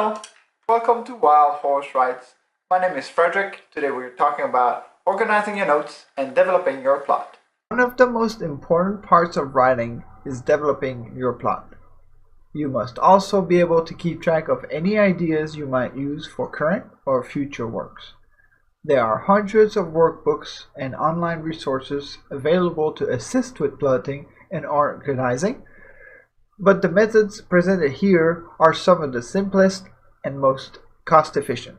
Hello, welcome to Wild Horse Rides. My name is Frederick. Today we're talking about organizing your notes and developing your plot. One of the most important parts of writing is developing your plot. You must also be able to keep track of any ideas you might use for current or future works. There are hundreds of workbooks and online resources available to assist with plotting and organizing, but the methods presented here are some of the simplest and most cost-efficient.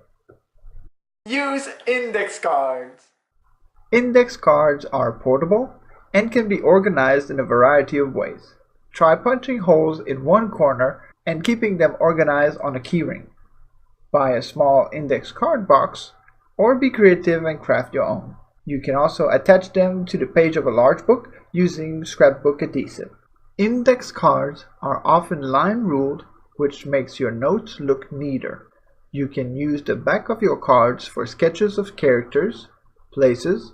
Use index cards. Index cards are portable and can be organized in a variety of ways. Try punching holes in one corner and keeping them organized on a keyring. Buy a small index card box or be creative and craft your own. You can also attach them to the page of a large book using scrapbook adhesive. Index cards are often line-ruled, which makes your notes look neater. You can use the back of your cards for sketches of characters, places,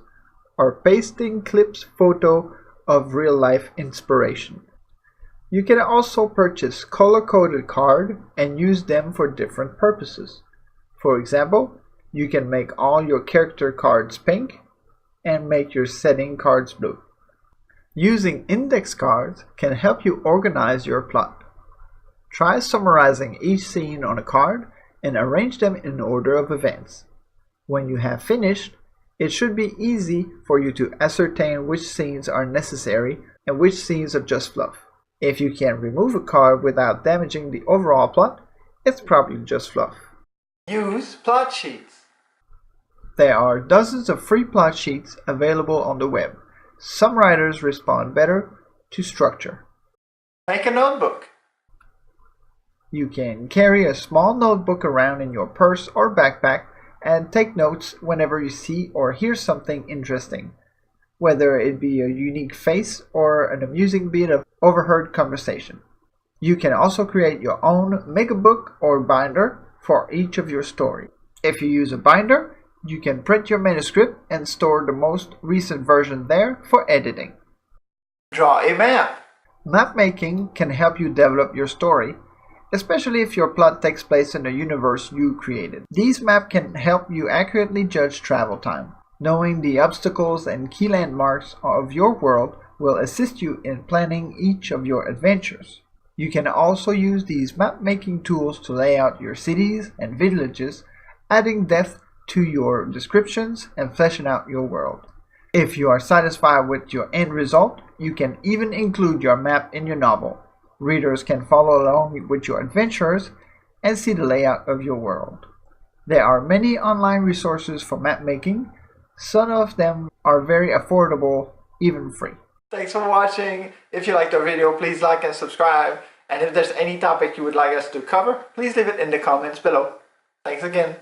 or pasting clips photo of real-life inspiration. You can also purchase color-coded cards and use them for different purposes. For example, you can make all your character cards pink and make your setting cards blue. Using index cards can help you organize your plot. Try summarizing each scene on a card and arrange them in order of events. When you have finished, it should be easy for you to ascertain which scenes are necessary and which scenes are just fluff. If you can remove a card without damaging the overall plot, it's probably just fluff. Use plot sheets. There are dozens of free plot sheets available on the web. Some writers respond better to structure. Make a notebook. You can carry a small notebook around in your purse or backpack and take notes whenever you see or hear something interesting, whether it be a unique face or an amusing bit of overheard conversation. You can also create your own megabook or binder for each of your stories. If you use a binder, you can print your manuscript and store the most recent version there for editing. Draw a map. Map making can help you develop your story, especially if your plot takes place in a universe you created. These maps can help you accurately judge travel time. Knowing the obstacles and key landmarks of your world will assist you in planning each of your adventures. You can also use these map-making tools to lay out your cities and villages, adding depth to your descriptions and fleshing out your world. If you are satisfied with your end result, you can even include your map in your novel. Readers can follow along with your adventures and see the layout of your world. There are many online resources for map making. Some of them are very affordable, even free. Thanks for watching. If you liked our video, please like and subscribe. And if there's any topic you would like us to cover, please leave it in the comments below. Thanks again.